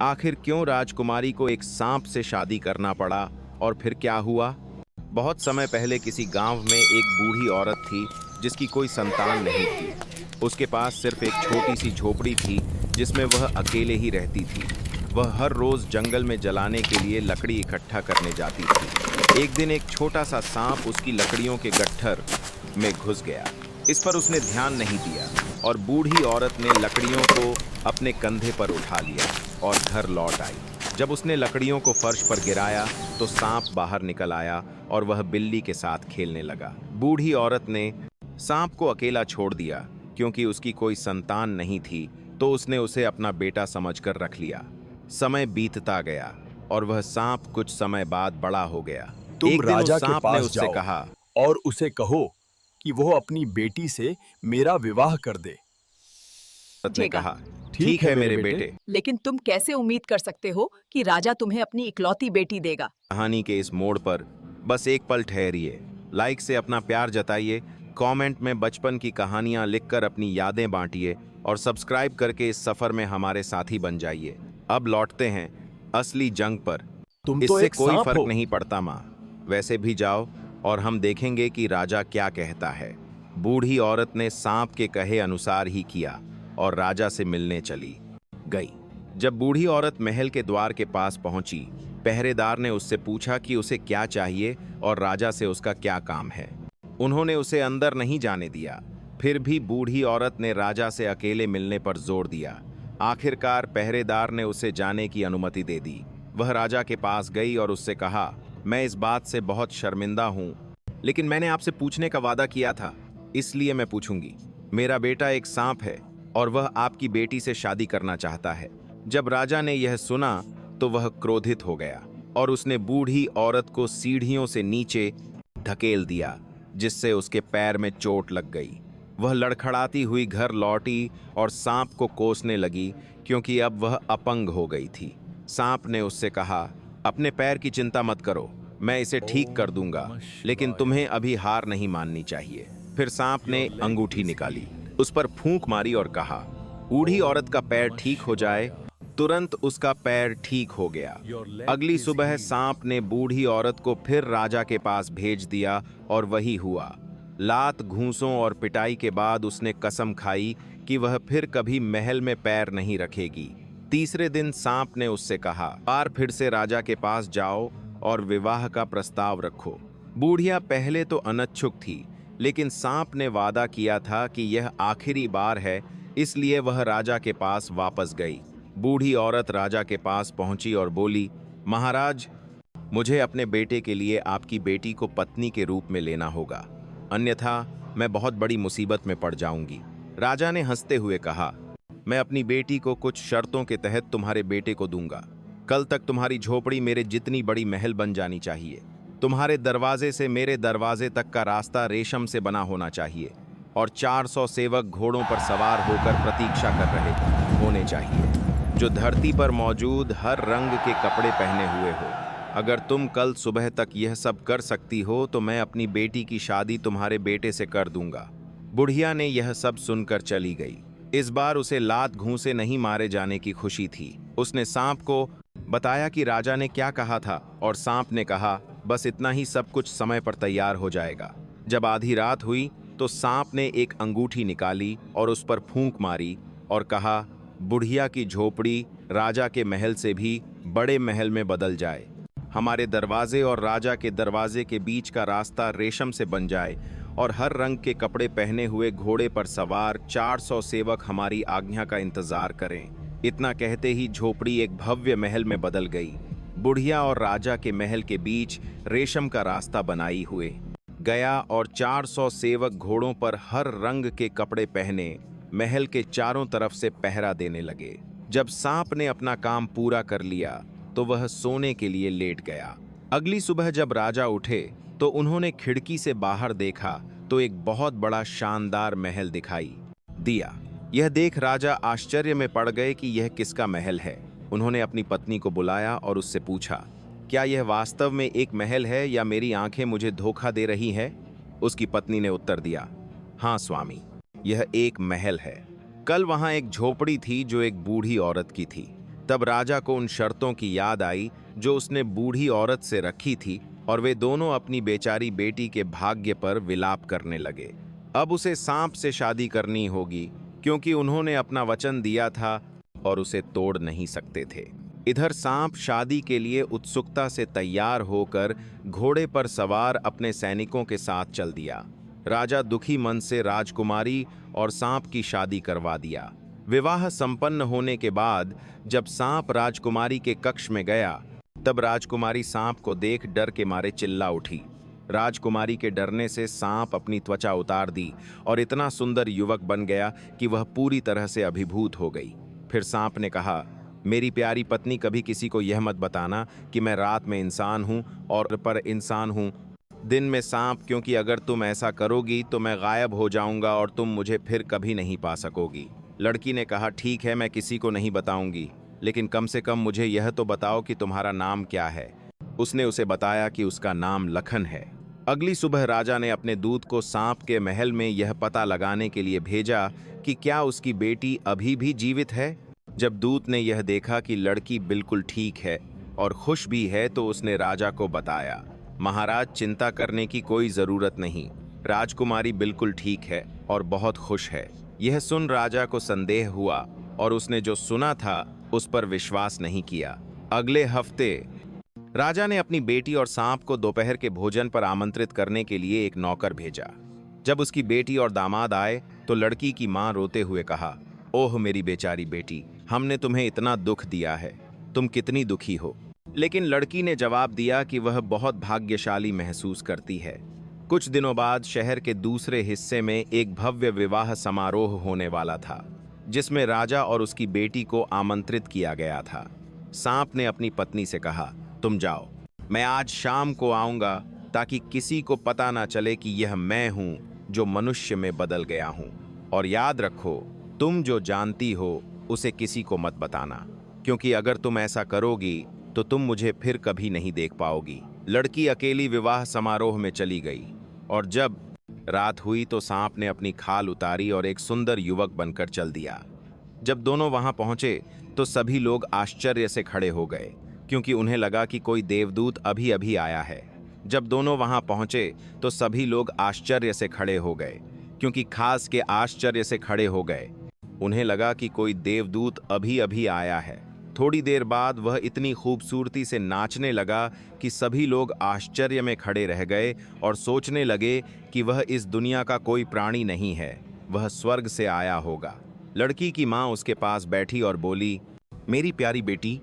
आखिर क्यों राजकुमारी को एक सांप से शादी करना पड़ा और फिर क्या हुआ? बहुत समय पहले किसी गांव में एक बूढ़ी औरत थी जिसकी कोई संतान नहीं थी। उसके पास सिर्फ एक छोटी सी झोपड़ी थी जिसमें वह अकेले ही रहती थी। वह हर रोज जंगल में जलाने के लिए लकड़ी इकट्ठा करने जाती थी। एक दिन एक छोटा सा सांप उसकी लकड़ियों के गट्ठर में घुस गया। इस पर उसने ध्यान नहीं दिया और बूढ़ी औरत ने लकड़ियों को अपने कंधे पर उठा लिया और घर लौट आई। जब उसने लकड़ियों को फर्श पर गिराया तो सांप बाहर निकल आया और वह बिल्ली के साथ खेलने लगा। बूढ़ी औरत ने सांप को अकेला छोड़ दिया क्योंकि उसकी कोई संतान नहीं थी, तो उसने उसे अपना बेटा समझकर रख लिया। समय बीतता गया और वह सांप कुछ समय बाद बड़ा हो गया। तुम एक दिन राजा उस के सांप ने पास उससे जाओ कहा, और उसे कहो कि वो अपनी बेटी से मेरा विवाह कर दे। औरत ने जेगा। कहा, ठीक है मेरे बेटे। लेकिन तुम कैसे उम्मीद कर सकते हो कि राजा तुम्हें अपनी इकलौती बेटी देगा? कहानी के इस मोड़ पर बस एक पल ठहरिए। लाइक से अपना प्यार जताइए, कमेंट में बचपन की कहानियां लिखकर अपनी यादें बांटिए और सब्सक्राइब करके इस सफर में हमारे साथी बन जाइए। अब लौटते हैं असली जंग पर। तुम तो इससे एक कोई सांप फर्क हो। नहीं पड़ता माँ, वैसे भी जाओ और हम देखेंगे कि राजा क्या कहता है। बूढ़ी औरत ने सांप के कहे अनुसार ही किया और राजा से मिलने चली गई। जब बूढ़ी औरत महल के द्वार के पास पहुंची, पहरेदार ने उससे पूछा कि उसे क्या चाहिए और राजा से उसका क्या काम है। उन्होंने उसे अंदर नहीं जाने दिया। फिर भी बूढ़ी औरत ने राजा से अकेले मिलने पर जोर दिया। आखिरकार पहरेदार ने उसे जाने की अनुमति दे दी। वह राजा के पास गई और उससे कहा, मैं इस बात से बहुत शर्मिंदा हूँ, लेकिन मैंने आपसे पूछने का वादा किया था, इसलिए मैं पूछूंगी। मेरा बेटा एक सांप है और वह आपकी बेटी से शादी करना चाहता है। जब राजा ने यह सुना तो वह क्रोधित हो गया और उसने बूढ़ी औरत को सीढ़ियों से नीचे धकेल दिया, जिससे उसके पैर में चोट लग गई। वह लड़खड़ाती हुई घर लौटी और सांप को कोसने लगी क्योंकि अब वह अपंग हो गई थी। सांप ने उससे कहा, अपने पैर की चिंता मत करो, मैं इसे ठीक कर दूंगा, लेकिन तुम्हें अभी हार नहीं माननी चाहिए। फिर सांप ने अंगूठी निकाली, उस पर फूंक मारी और कहा, बूढ़ी औरत का पैर ठीक हो जाए। तुरंत उसका पैर ठीक हो गया। अगली सुबह सांप ने बूढ़ी औरत को फिर राजा के पास भेज दिया और वही हुआ। लात घूंसों और पिटाई के बाद उसने कसम खाई कि वह फिर कभी महल में पैर नहीं रखेगी। तीसरे दिन सांप ने उससे कहा, बार फिर से राजा के पास जाओ और विवाह का प्रस्ताव रखो। बूढ़िया पहले तो अनिच्छुक थी, लेकिन सांप ने वादा किया था कि यह आखिरी बार है, इसलिए वह राजा के पास वापस गई। बूढ़ी औरत राजा के पास पहुंची और बोली, महाराज, मुझे अपने बेटे के लिए आपकी बेटी को पत्नी के रूप में लेना होगा, अन्यथा मैं बहुत बड़ी मुसीबत में पड़ जाऊंगी। राजा ने हंसते हुए कहा, मैं अपनी बेटी को कुछ शर्तों के तहत तुम्हारे बेटे को दूंगा। कल तक तुम्हारी झोपड़ी मेरे जितनी बड़ी महल बन जानी चाहिए। तुम्हारे दरवाजे से मेरे दरवाजे तक का रास्ता रेशम से बना होना चाहिए और 400 सेवक घोड़ों पर सवार होकर प्रतीक्षा कर रहे होने चाहिए, जो धरती पर मौजूद हर रंग के कपड़े पहने हुए हो। अगर तुम कल सुबह तक यह सब कर सकती हो तो मैं अपनी बेटी की शादी तुम्हारे बेटे से कर दूंगा। बुढ़िया ने यह सब सुनकर चली गई। इस बार उसे लात घूंसे नहीं मारे जाने की खुशी थी। उसने सांप को बताया कि राजा ने क्या कहा था और सांप ने कहा, बस इतना ही, सब कुछ समय पर तैयार हो जाएगा। जब आधी रात हुई तो सांप ने एक अंगूठी निकाली और उस पर फूंक मारी और कहा, बुढ़िया की झोपड़ी राजा के महल से भी बड़े महल में बदल जाए। हमारे दरवाजे और राजा के दरवाजे के बीच का रास्ता रेशम से बन जाए और हर रंग के कपड़े पहने हुए घोड़े पर सवार 400 सेवक हमारी आज्ञा का इंतजार करें। इतना कहते ही झोपड़ी एक भव्य महल में बदल गई। बुढ़िया और राजा के महल के बीच रेशम का रास्ता बनाई हुए गया और 400 सेवक घोड़ों पर हर रंग के कपड़े पहने महल के चारों तरफ से पहरा देने लगे। जब सांप ने अपना काम पूरा कर लिया तो वह सोने के लिए लेट गया। अगली सुबह जब राजा उठे तो उन्होंने खिड़की से बाहर देखा तो एक बहुत बड़ा शानदार महल दिखाई दिया। यह देख राजा आश्चर्य में पड़ गए कि यह किसका महल है। उन्होंने अपनी पत्नी को बुलाया और उससे पूछा, क्या यह वास्तव में एक महल है या मेरी आंखें मुझे धोखा दे रही है? उसकी पत्नी ने उत्तर दिया, हाँ स्वामी, यह एक महल है। कल वहां एक झोपड़ी थी जो एक बूढ़ी औरत की थी। तब राजा को उन शर्तों की याद आई जो उसने बूढ़ी औरत से रखी थी, और वे दोनों अपनी बेचारी बेटी के भाग्य पर विलाप करने लगे। अब उसे सांप से शादी करनी होगी, क्योंकि उन्होंने अपना वचन दिया था और उसे तोड़ नहीं सकते थे। इधर सांप शादी के लिए उत्सुकता से तैयार होकर घोड़े पर सवार अपने सैनिकों के साथ चल दिया। राजा दुखी मन से राजकुमारी और सांप की शादी करवा दिया। विवाह संपन्न होने के बाद जब सांप राजकुमारी के कक्ष में गया, तब राजकुमारी सांप को देख डर के मारे चिल्ला उठी। राजकुमारी के डरने से सांप अपनी त्वचा उतार दी और इतना सुंदर युवक बन गया कि वह पूरी तरह से अभिभूत हो गई। फिर सांप ने कहा, मेरी प्यारी पत्नी, कभी किसी को यह मत बताना कि मैं रात में इंसान हूँ और पर इंसान हूँ, दिन में सांप, क्योंकि अगर तुम ऐसा करोगी तो मैं गायब हो जाऊंगा और तुम मुझे फिर कभी नहीं पा सकोगी। लड़की ने कहा, ठीक है, मैं किसी को नहीं बताऊंगी, लेकिन कम से कम मुझे यह तो बताओ कि तुम्हारा नाम क्या है। उसने उसे बताया कि उसका नाम लखन है। अगली सुबह राजा ने अपने दूत को सांप के महल में यह पता लगाने के लिए भेजा कि क्या उसकी बेटी अभी भी जीवित है। जब दूत ने यह देखा कि लड़की बिल्कुल ठीक है और खुश भी है, तो उसने राजा को बताया, महाराज, चिंता करने की कोई जरूरत नहीं, राजकुमारी बिल्कुल ठीक है और बहुत खुश है। यह सुन राजा को संदेह हुआ और उसने जो सुना था उस पर विश्वास नहीं किया। अगले हफ्ते राजा ने अपनी बेटी और सांप को दोपहर के भोजन पर आमंत्रित करने के लिए एक नौकर भेजा। जब उसकी बेटी और दामाद आए तो लड़की की मां रोते हुए कहा, ओह मेरी बेचारी बेटी, हमने तुम्हें इतना दुख दिया है, तुम कितनी दुखी हो। लेकिन लड़की ने जवाब दिया कि वह बहुत भाग्यशाली महसूस करती है। कुछ दिनों बाद शहर के दूसरे हिस्से में एक भव्य विवाह समारोह होने वाला था, जिसमें राजा और उसकी बेटी को आमंत्रित किया गया था। सांप ने अपनी पत्नी से कहा, तुम जाओ, मैं आज शाम को आऊंगा ताकि किसी को पता ना चले कि यह मैं हूं जो मनुष्य में बदल गया हूं। और याद रखो, तुम जो जानती हो उसे किसी को मत बताना, क्योंकि अगर तुम ऐसा करोगी तो तुम मुझे फिर कभी नहीं देख पाओगी। लड़की अकेली विवाह समारोह में चली गई और जब रात हुई तो सांप ने अपनी खाल उतारी और एक सुंदर युवक बनकर चल दिया। जब दोनों वहां पहुंचे तो सभी लोग आश्चर्य से खड़े हो गए, क्योंकि उन्हें लगा कि कोई देवदूत अभी अभी आया है। जब दोनों वहां पहुंचे तो सभी लोग आश्चर्य से खड़े हो गए, क्योंकि खास के आश्चर्य से खड़े हो गए। उन्हें लगा कि कोई देवदूत अभी अभी आया है। थोड़ी देर बाद वह इतनी खूबसूरती से नाचने लगा कि सभी लोग आश्चर्य में खड़े रह गए और सोचने लगे कि वह इस दुनिया का कोई प्राणी नहीं है, वह स्वर्ग से आया होगा। लड़की की माँ उसके पास बैठी और बोली, मेरी प्यारी बेटी,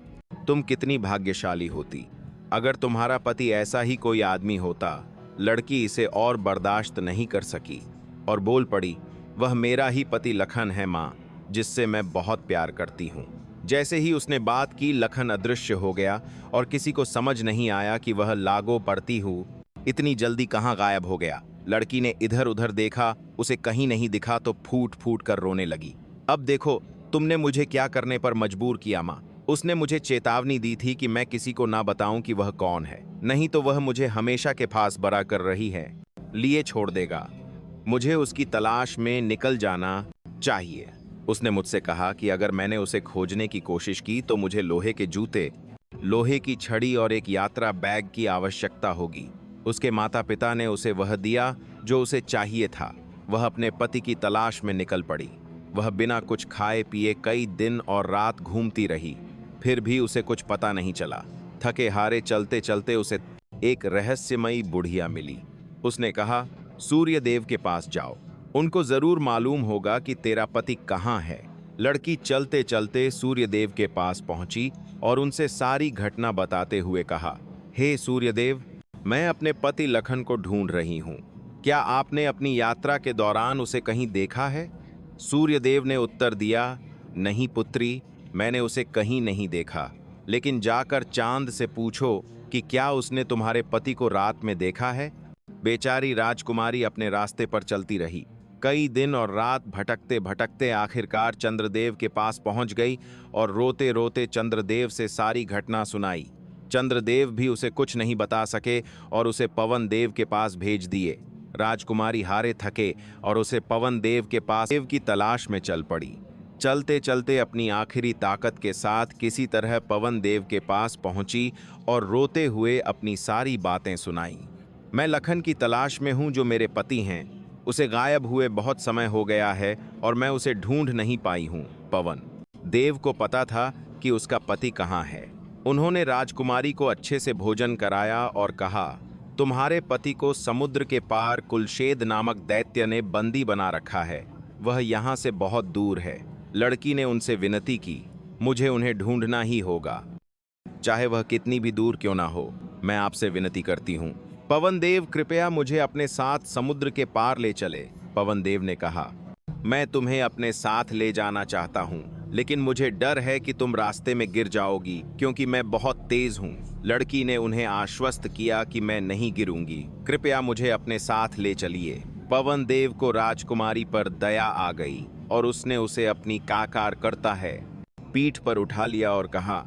तुम कितनी भाग्यशाली होती अगर तुम्हारा पति ऐसा ही कोई आदमी होता। लड़की इसे और बर्दाश्त नहीं कर सकी और बोल पड़ी, वह मेरा ही पति लखन है माँ, जिससे मैं बहुत प्यार करती हूँ। जैसे ही उसने बात की, लखन अदृश्य हो गया और किसी को समझ नहीं आया कि वह लागो पड़ती हूँ इतनी जल्दी कहाँ गायब हो गया। लड़की ने इधर उधर देखा, उसे कहीं नहीं दिखा तो फूट फूट कर रोने लगी। अब देखो, तुमने मुझे क्या करने पर मजबूर किया माँ। उसने मुझे चेतावनी दी थी कि मैं किसी को ना बताऊं कि वह कौन है, नहीं तो वह मुझे हमेशा के फांस बरा कर रही है, लिए छोड़ देगा। मुझे उसकी तलाश में निकल जाना चाहिए। उसने मुझसे कहा कि अगर मैंने उसे खोजने की कोशिश की तो मुझे लोहे के जूते, लोहे की छड़ी और एक यात्रा बैग की आवश्यकता होगी। उसके माता पिता ने उसे वह दिया जो उसे चाहिए था। वह अपने पति की तलाश में निकल पड़ी। वह बिना कुछ खाए पिए कई दिन और रात घूमती रही, फिर भी उसे कुछ पता नहीं चला। थके हारे चलते चलते उसे एक रहस्यमयी बुढ़िया मिली। उसने कहा, सूर्य देव के पास जाओ, उनको जरूर मालूम होगा कि तेरा पति कहाँ है। लड़की चलते चलते सूर्यदेव के पास पहुंची और उनसे सारी घटना बताते हुए कहा, हे सूर्यदेव, मैं अपने पति लखन को ढूंढ रही हूँ। क्या आपने अपनी यात्रा के दौरान उसे कहीं देखा है? सूर्यदेव ने उत्तर दिया, नहीं पुत्री, मैंने उसे कहीं नहीं देखा, लेकिन जाकर चांद से पूछो कि क्या उसने तुम्हारे पति को रात में देखा है। बेचारी राजकुमारी अपने रास्ते पर चलती रही। कई दिन और रात भटकते भटकते आखिरकार चंद्रदेव के पास पहुंच गई और रोते रोते चंद्रदेव से सारी घटना सुनाई। चंद्रदेव भी उसे कुछ नहीं बता सके और उसे पवन देव के पास भेज दिए। राजकुमारी हारे थके और उसे पवन देव के पास देव की तलाश में चल पड़ी। चलते चलते अपनी आखिरी ताकत के साथ किसी तरह पवन देव के पास पहुंची और रोते हुए अपनी सारी बातें सुनाई। मैं लखन की तलाश में हूं जो मेरे पति हैं। उसे गायब हुए बहुत समय हो गया है और मैं उसे ढूंढ नहीं पाई हूं। पवन देव को पता था कि उसका पति कहाँ है। उन्होंने राजकुमारी को अच्छे से भोजन कराया और कहा, तुम्हारे पति को समुद्र के पार कुलशेद नामक दैत्य ने बंदी बना रखा है। वह यहाँ से बहुत दूर है। लड़की ने उनसे विनती की, मुझे उन्हें ढूंढना ही होगा, चाहे वह कितनी भी दूर क्यों ना हो। मैं आपसे विनती करती हूँ पवन देव, कृपया मुझे अपने साथ समुद्र के पार ले चले। पवन देव ने कहा, मैं तुम्हें अपने साथ ले जाना चाहता हूँ, लेकिन मुझे डर है कि तुम रास्ते में गिर जाओगी क्योंकि मैं बहुत तेज हूँ। लड़की ने उन्हें आश्वस्त किया कि मैं नहीं गिरूंगी, कृपया मुझे अपने साथ ले चलिए। पवन देव को राजकुमारी पर दया आ गई और उसने उसे अपनी काकार करता है पीठ पर उठा लिया और कहा,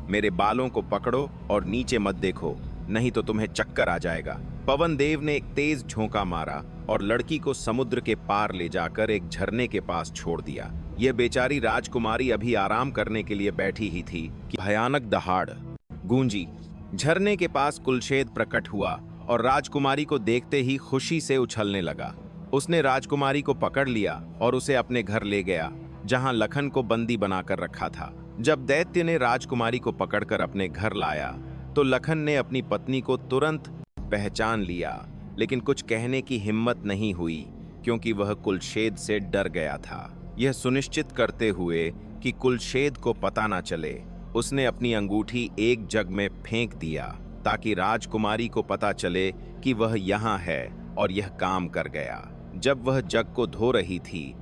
मेरे बालों को पकड़ो और नीचे मत देखो, नहीं तो तुम्हें चक्कर आ जाएगा। पवन देव ने एक तेज झोंका मारा और लड़की को समुद्र के पार ले जाकर एक झरने के पास छोड़ दिया। यह बेचारी राजकुमारी अभी आराम करने के लिए बैठी ही थी कि भयानक दहाड़ गूंजी। झरने के पास कुलशेद प्रकट हुआ और राजकुमारी को देखते ही खुशी से उछलने लगा। उसने राजकुमारी को पकड़ लिया और उसे अपने घर ले गया, जहां लखन को बंदी बनाकर रखा था। जब दैत्य ने राजकुमारी को पकड़कर अपने घर लाया तो लखन ने अपनी पत्नी को तुरंत पहचान लिया, लेकिन कुछ कहने की हिम्मत नहीं हुई क्योंकि वह कुलशेद से डर गया था। यह सुनिश्चित करते हुए कि कुलशेद को पता न चले, उसने अपनी अंगूठी एक जग में फेंक दिया ताकि राजकुमारी को पता चले कि वह यहाँ है, और यह काम कर गया। जब वह जग को धो रही थी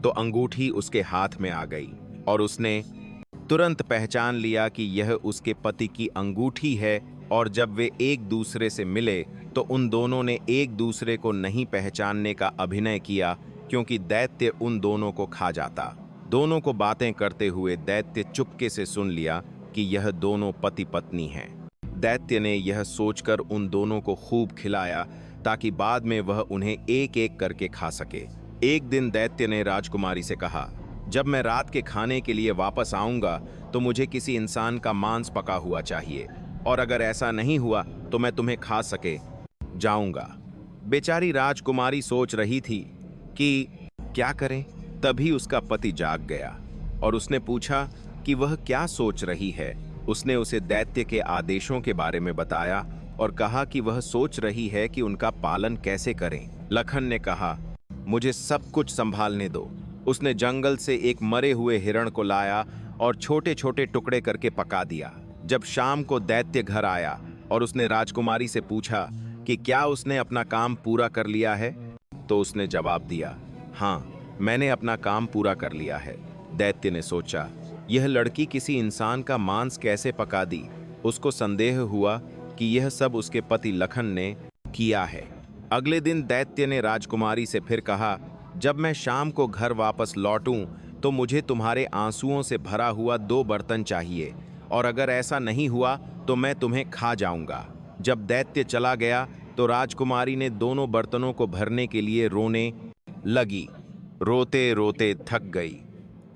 तो अंगूठी उसके हाथ में आ गई और उसने तुरंत पहचान लिया कि यह उसके पति की अंगूठी है। और जब वे एक दूसरे से मिले तो उन दोनों ने एक दूसरे को नहीं पहचानने का अभिनय किया क्योंकि दैत्य उन दोनों को खा जाता। दोनों को बातें करते हुए दैत्य चुपके से सुन लिया कि यह दोनों पति पत्नी हैं। दैत्य ने यह सोचकर उन दोनों को खूब खिलाया ताकि बाद में वह उन्हें एक एक करके खा सके। एक दिन दैत्य ने राजकुमारी से कहा, जब मैं रात के खाने के लिए वापस आऊंगा तो मुझे किसी इंसान का मांस पका हुआ चाहिए, और अगर ऐसा नहीं हुआ तो मैं तुम्हें खा सके जाऊंगा। बेचारी राजकुमारी सोच रही थी कि क्या करें, तभी उसका पति जाग गया और उसने पूछा कि वह क्या सोच रही है। उसने उसे दैत्य के आदेशों के बारे में बताया और कहा कि वह सोच रही है कि उनका पालन कैसे करें। लखन ने कहा, मुझे सब कुछ संभालने दो। उसने जंगल से एक मरे हुए हिरण को लाया और छोटे छोटे टुकड़े करके पका दिया। जब शाम को दैत्य घर आया और उसने राजकुमारी से पूछा कि क्या उसने अपना काम पूरा कर लिया है, तो उसने जवाब दिया, हाँ, मैंने अपना काम पूरा कर लिया है। दैत्य ने सोचा, यह लड़की किसी इंसान का मांस कैसे पका दी। उसको संदेह हुआ कि यह सब उसके पति लखन ने किया है। अगले दिन दैत्य ने राजकुमारी से फिर कहा, जब मैं शाम को घर वापस लौटूं तो मुझे तुम्हारे आंसुओं से भरा हुआ 2 बर्तन चाहिए, और अगर ऐसा नहीं हुआ तो मैं तुम्हें खा जाऊंगा। जब दैत्य चला गया तो राजकुमारी ने दोनों बर्तनों को भरने के लिए रोने लगी। रोते रोते थक गई,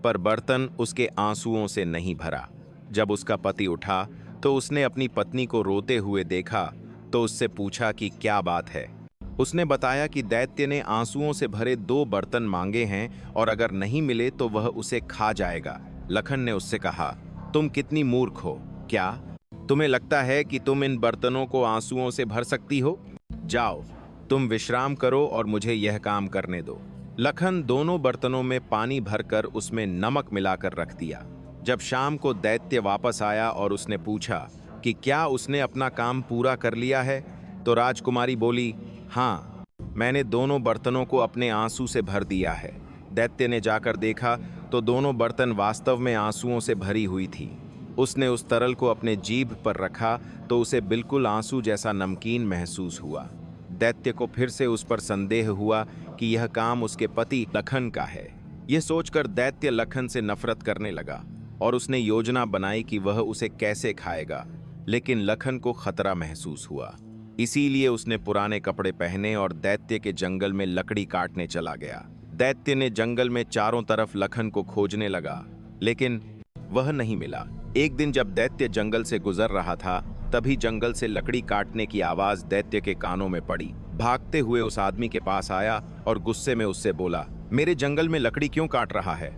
पर बर्तन उसके आंसुओं से नहीं भरा। जब उसका पति उठा तो उसने अपनी पत्नी को रोते हुए देखा तो उससे पूछा कि क्या बात है। उसने बताया कि दैत्य ने आंसुओं से भरे 2 बर्तन मांगे हैं और अगर नहीं मिले तो वह उसे खा जाएगा। लखन ने उससे कहा, तुम कितनी मूर्ख हो, क्या तुम्हें लगता है कि तुम इन बर्तनों को आंसुओं से भर सकती हो? जाओ, तुम विश्राम करो और मुझे यह काम करने दो। लखन दोनों बर्तनों में पानी भरकर उसमें नमक मिलाकर रख दिया। जब शाम को दैत्य वापस आया और उसने पूछा कि क्या उसने अपना काम पूरा कर लिया है, तो राजकुमारी बोली, हाँ, मैंने दोनों बर्तनों को अपने आंसू से भर दिया है। दैत्य ने जाकर देखा तो दोनों बर्तन वास्तव में आंसुओं से भरी हुई थी। उसने उस तरल को अपने जीभ पर रखा तो उसे बिल्कुल आंसू जैसा नमकीन महसूस हुआ। दैत्य को फिर से उस पर संदेह हुआ कि यह काम उसके पति लखन का है। यह सोचकर दैत्य लखन से नफरत करने लगा और उसने योजना बनाई कि वह उसे कैसे खाएगा, लेकिन लखन को खतरा महसूस हुआ। इसीलिए उसने पुराने कपड़े पहने और दैत्य के जंगल में लकड़ी काटने चला गया। दैत्य ने जंगल में चारों तरफ लखन को खोजने लगा, लेकिन वह नहीं मिला। एक दिन जब दैत्य जंगल से गुजर रहा था, तभी जंगल से लकड़ी काटने की आवाज दैत्य के कानों में पड़ी। भागते हुए उस आदमी के पास आया और गुस्से में उससे बोला, मेरे जंगल में लकड़ी क्यों काट रहा है?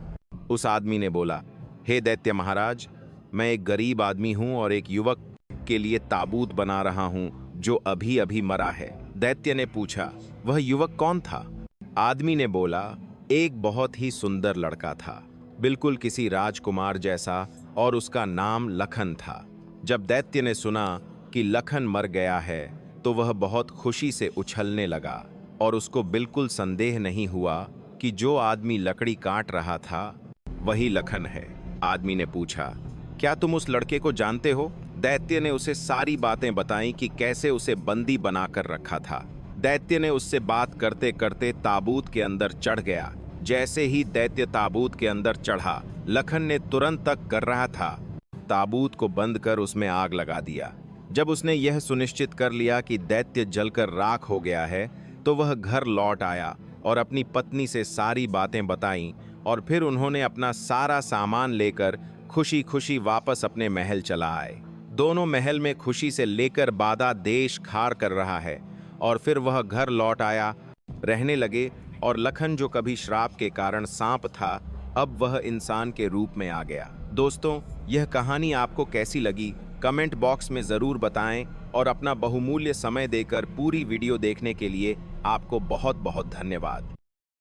उस आदमी ने बोला, हे दैत्य महाराज, मैं एक गरीब आदमी हूं और एक युवक के लिए ताबूत बना रहा हूं जो अभी अभी मरा है। दैत्य ने पूछा, वह युवक कौन था? आदमी ने बोला, एक बहुत ही सुंदर लड़का था, बिल्कुल किसी राजकुमार जैसा, और उसका नाम लखन था। जब दैत्य ने सुना कि लखन मर गया है तो वह बहुत खुशी से उछलने लगा और उसको बिल्कुल संदेह नहीं हुआ कि जो आदमी लकड़ी काट रहा था वही लखन है। आदमी ने पूछा, क्या तुम उस लड़के को जानते हो? दैत्य ने उसे सारी बातें बताईं कि कैसे उसे बंदी बनाकर रखा था। दैत्य ने उससे बात करते करते ताबूत के अंदर चढ़ गया। जैसे ही दैत्य ताबूत के अंदर चढ़ा, लखन ने तुरंत तक कर रहा था ताबूत को बंद कर उसमें आग लगा दिया। जब उसने यह सुनिश्चित कर लिया कि दैत्य जलकर राख हो गया है, तो वह घर लौट आया और अपनी पत्नी से सारी बातें बताईं, और फिर उन्होंने अपना सारा सामान लेकर खुशी खुशी वापस अपने महल चला आए। दोनों महल में खुशी से लेकर बादा देश खार कर रहा है, और फिर वह घर लौट आया, रहने लगे, और लखन जो कभी श्राप के कारण सांप था, अब वह इंसान के रूप में आ गया। दोस्तों, यह कहानी आपको कैसी लगी कमेंट बॉक्स में ज़रूर बताएं, और अपना बहुमूल्य समय देकर पूरी वीडियो देखने के लिए आपको बहुत बहुत धन्यवाद।